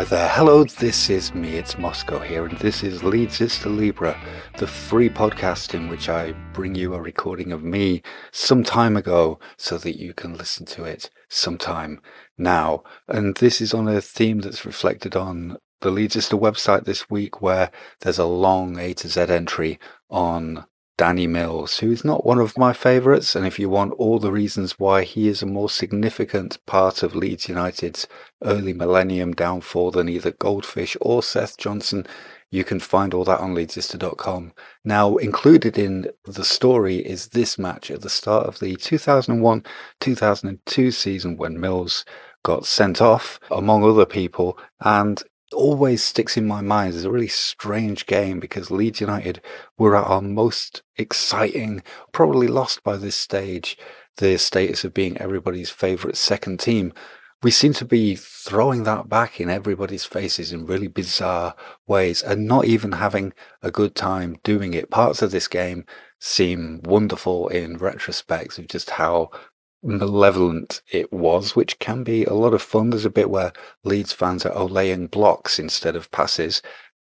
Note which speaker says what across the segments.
Speaker 1: Hi there, hello, this is me, it's Moscow here, and this is Leedsista Libre, the free podcast in which I bring you a recording of me some time ago so that you can listen to it sometime now. And this is on a theme that's reflected on the Leedsista website this week, where there's a long A to Z entry on Danny Mills, who is not one of my favourites, and if you want all the reasons why he is a more significant part of Leeds United's early millennium downfall than either Goldfish or Seth Johnson, you can find all that on Leedsista.com. Now, included in the story is this match at the start of the 2001-2002 season when Mills got sent off, among other people, and always sticks in my mind as a really strange game because Leeds United were at our most exciting, probably lost by this stage the status of being everybody's favourite second team. We seem to be throwing that back in everybody's faces in really bizarre ways and not even having a good time doing it. Parts of this game seem wonderful in retrospect of just how malevolent it was, which can be a lot of fun. There's a bit where Leeds fans are olaying blocks instead of passes,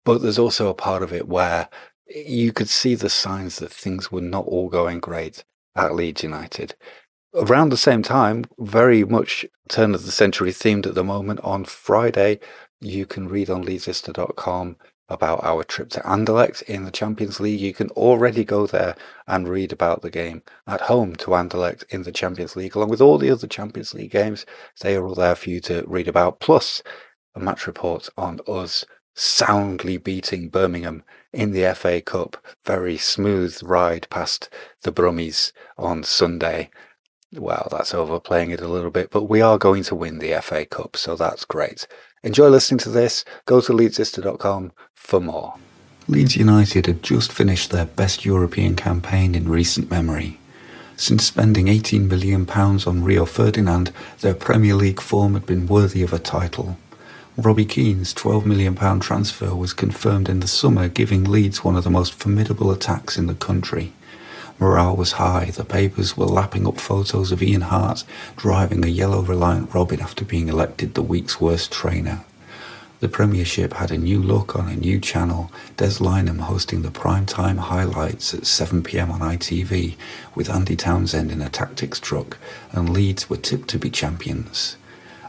Speaker 1: but there's also a part of it where you could see the signs that things were not all going great at Leeds United. Around the same time, very much turn of the century themed at the moment, on Friday you can read on Leedsista.com about our trip to Anderlecht in the Champions League. You can already go there and read about the game at home to Anderlecht in the Champions League, along with all the other Champions League games. They are all there for you to read about, plus a match report on us soundly beating Birmingham in the FA Cup. Very smooth ride past the Brummies on Sunday. Well, that's overplaying it a little bit, but we are going to win the FA Cup, so that's great. Enjoy listening to this. Go to Leedsista.com for more. Leeds United had just finished their best European campaign in recent memory. Since spending £18 million on Rio Ferdinand, their Premier League form had been worthy of a title. Robbie Keane's £12 million transfer was confirmed in the summer, giving Leeds one of the most formidable attacks in the country. Morale was high. The papers were lapping up photos of Ian Hart driving a yellow Reliant Robin after being elected the week's worst trainer. The Premiership had a new look on a new channel, Des Lynam hosting the prime-time highlights at 7 p.m. on ITV, with Andy Townsend in a tactics truck, and Leeds were tipped to be champions.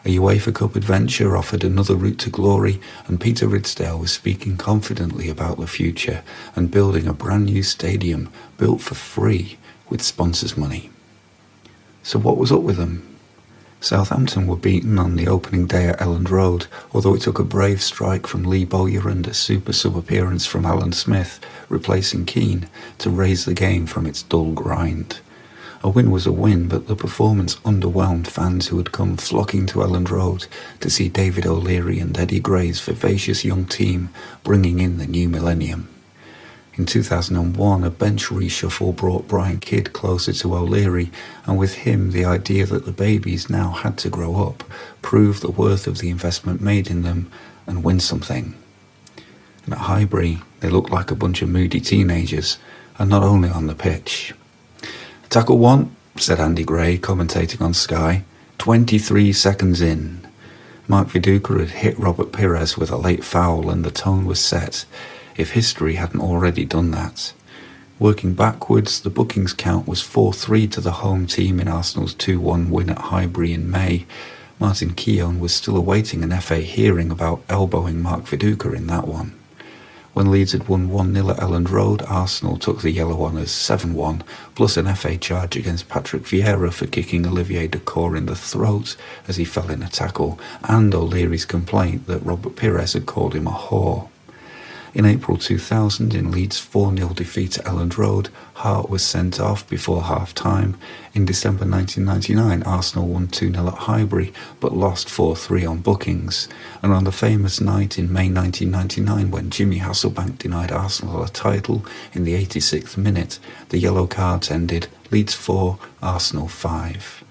Speaker 1: A UEFA Cup adventure offered another route to glory, and Peter Ridsdale was speaking confidently about the future and building a brand new stadium built for free with sponsors' money. So what was up with them? Southampton were beaten on the opening day at Elland Road, although it took a brave strike from Lee Bowyer and a super sub appearance from Alan Smith, replacing Keane, to raise the game from its dull grind. A win was a win, but the performance underwhelmed fans who had come flocking to Elland Road to see David O'Leary and Eddie Gray's vivacious young team bringing in the new millennium. In 2001, a bench reshuffle brought Brian Kidd closer to O'Leary, and with him the idea that the babies now had to grow up, prove the worth of the investment made in them, and win something. And at Highbury, they looked like a bunch of moody teenagers, and not only on the pitch. "Tackle one," said Andy Gray, commentating on Sky. 23 seconds in. Mark Viduka had hit Robert Pires with a late foul and the tone was set, if history hadn't already done that. Working backwards, the bookings count was 4-3 to the home team in Arsenal's 2-1 win at Highbury in May. Martin Keown was still awaiting an FA hearing about elbowing Mark Viduka in that one. When Leeds had won 1-0 at Elland Road, Arsenal took the yellow on as 7-1, plus an FA charge against Patrick Vieira for kicking Olivier Dacour in the throat as he fell in a tackle, and O'Leary's complaint that Robert Pires had called him a whore. In April 2000, in Leeds' 4-0 defeat at Elland Road, Hart was sent off before half-time. In December 1999, Arsenal won 2-0 at Highbury, but lost 4-3 on bookings. And on the famous night in May 1999, when Jimmy Hasselbank denied Arsenal a title in the 86th minute, the yellow cards ended Leeds 4, Arsenal 5.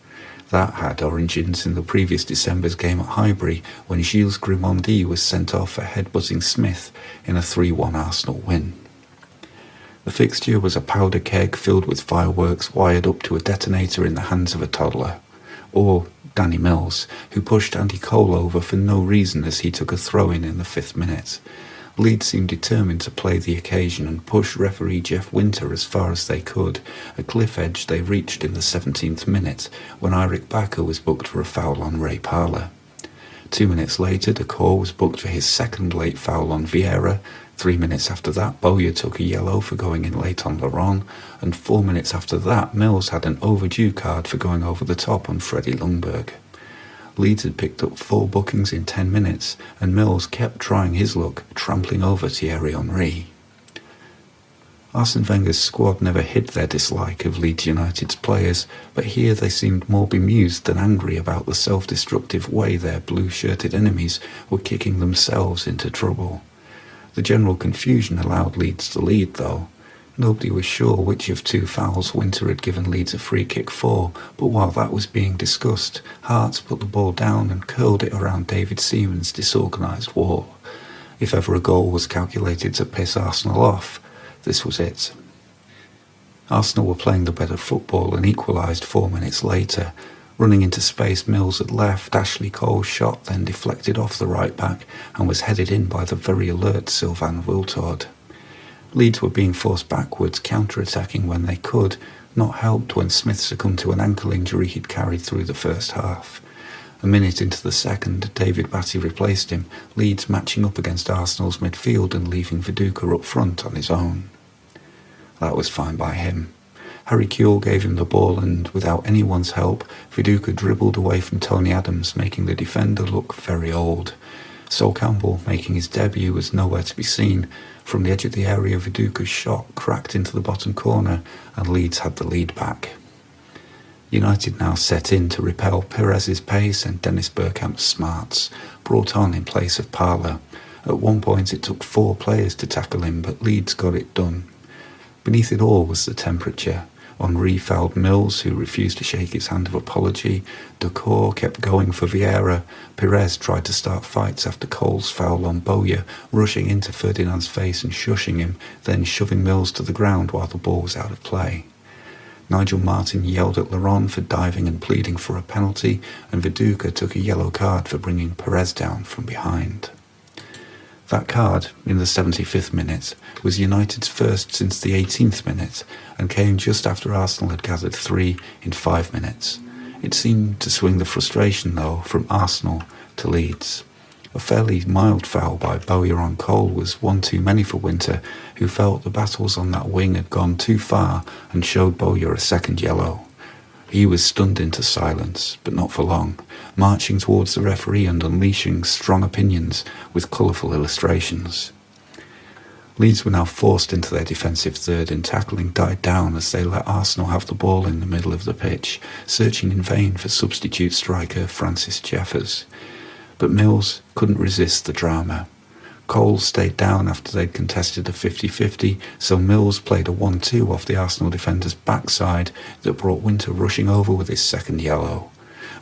Speaker 1: That had origins in the previous December's game at Highbury, when Gilles Grimondi was sent off for headbutting Smith in a 3-1 Arsenal win. The fixture was a powder keg filled with fireworks wired up to a detonator in the hands of a toddler. or Danny Mills, who pushed Andy Cole over for no reason as he took a throw-in in the 5th minute. Leeds seemed determined to play the occasion and push referee Jeff Winter as far as they could, a cliff edge they reached in the 17th minute when Eirik Bakker was booked for a foul on Ray Parlour. 2 minutes later, Decor was booked for his second late foul on Vieira. 3 minutes after that, Bowyer took a yellow for going in late on Laurent, and 4 minutes after that, Mills had an overdue card for going over the top on Freddie Ljungberg. Leeds had picked up 4 bookings in 10 minutes, and Mills kept trying his luck, trampling over Thierry Henry. Arsene Wenger's squad never hid their dislike of Leeds United's players, but here they seemed more bemused than angry about the self-destructive way their blue-shirted enemies were kicking themselves into trouble. The general confusion allowed Leeds to lead, though. Nobody was sure which of 2 fouls Winter had given Leeds a free kick for, but while that was being discussed, Hearts put the ball down and curled it around David Seaman's disorganised wall. If ever a goal was calculated to piss Arsenal off, this was it. Arsenal were playing the better football and equalised 4 minutes later. Running into space, Mills had left. Ashley Cole's shot then deflected off the right back and was headed in by the very alert Sylvain Wiltord. Leeds were being forced backwards, counter-attacking when they could, not helped when Smith succumbed to an ankle injury he'd carried through the first half. A minute into the second, David Batty replaced him, Leeds matching up against Arsenal's midfield and leaving Viduka up front on his own. That was fine by him. Harry Kewell gave him the ball and, without anyone's help, Viduka dribbled away from Tony Adams, making the defender look very old. Sol Campbell, making his debut, was nowhere to be seen. From the edge of the area, Viduka's shot cracked into the bottom corner, and Leeds had the lead back. United now set in to repel Perez's pace and Dennis Bergkamp's smarts, brought on in place of Parlour. At one point it took 4 players to tackle him, but Leeds got it done. Beneath it all was the temperature. Henry fouled Mills, who refused to shake his hand of apology. Decor kept going for Vieira. Perez tried to start fights after Cole's foul on Bowyer, rushing into Ferdinand's face and shushing him, then shoving Mills to the ground while the ball was out of play. Nigel Martin yelled at Laurent for diving and pleading for a penalty, and Viduka took a yellow card for bringing Perez down from behind. That card, in the 75th minute, was United's first since the 18th minute, and came just after Arsenal had gathered 3 in 5 minutes. It seemed to swing the frustration, though, from Arsenal to Leeds. A fairly mild foul by Bowyer on Cole was one too many for Winter, who felt the battles on that wing had gone too far and showed Bowyer a second yellow. He was stunned into silence, but not for long, marching towards the referee and unleashing strong opinions with colourful illustrations. Leeds were now forced into their defensive third, and tackling died down as they let Arsenal have the ball in the middle of the pitch, searching in vain for substitute striker Francis Jeffers. But Mills couldn't resist the drama. Cole stayed down after they'd contested a 50-50, so Mills played a 1-2 off the Arsenal defender's backside that brought Winter rushing over with his second yellow.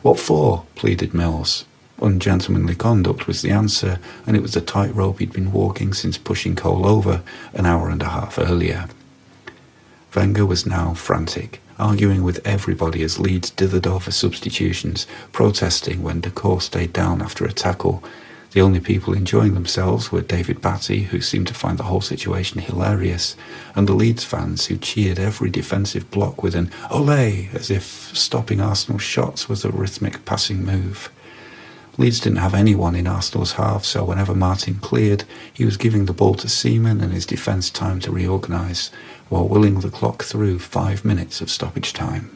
Speaker 1: "What for?" pleaded Mills. Ungentlemanly conduct was the answer, and it was the tightrope he'd been walking since pushing Cole over an hour and a half earlier. Wenger was now frantic, arguing with everybody as Leeds dithered over substitutions, protesting when Decor stayed down after a tackle. The only people enjoying themselves were David Batty, who seemed to find the whole situation hilarious, and the Leeds fans who cheered every defensive block with an "Olé!" as if stopping Arsenal's shots was a rhythmic passing move. Leeds didn't have anyone in Arsenal's half, so whenever Martin cleared, he was giving the ball to Seaman and his defence time to reorganise, while willing the clock through 5 minutes of stoppage time.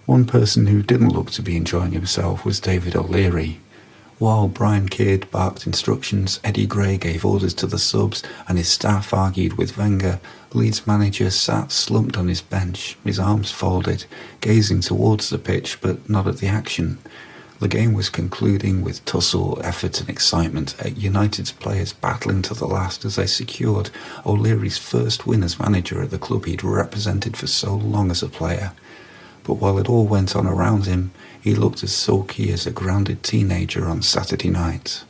Speaker 1: One person who didn't look to be enjoying himself was David O'Leary. While Brian Kidd barked instructions, Eddie Gray gave orders to the subs, and his staff argued with Wenger, Leeds manager sat slumped on his bench, his arms folded, gazing towards the pitch but not at the action. The game was concluding with tussle, effort and excitement, United's players battling to the last as they secured O'Leary's first win as manager at the club he'd represented for so long as a player. But while it all went on around him, he looked as sulky as a grounded teenager on Saturday night.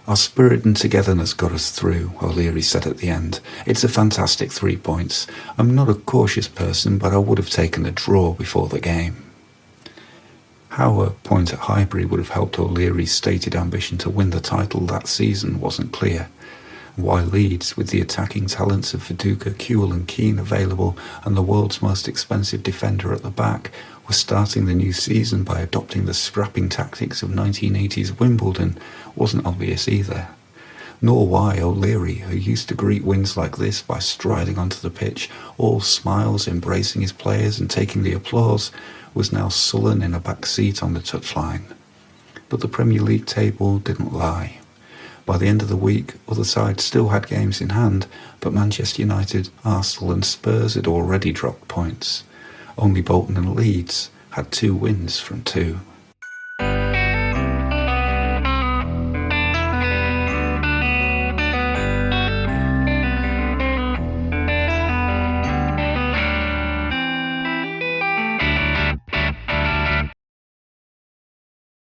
Speaker 1: "Our spirit and togetherness got us through," O'Leary said at the end. "It's a fantastic 3 points. I'm not a cautious person, but I would have taken a draw before the game." How a point at Highbury would have helped O'Leary's stated ambition to win the title that season wasn't clear. Why Leeds, with the attacking talents of Viduka, Kewell and Keane available and the world's most expensive defender at the back, was starting the new season by adopting the scrapping tactics of 1980s Wimbledon wasn't obvious either. Nor why O'Leary, who used to greet wins like this by striding onto the pitch, all smiles, embracing his players and taking the applause, was now sullen in a back seat on the touchline. But the Premier League table didn't lie. By the end of the week, other sides still had games in hand, but Manchester United, Arsenal and Spurs had already dropped points. Only Bolton and Leeds had 2 wins from 2.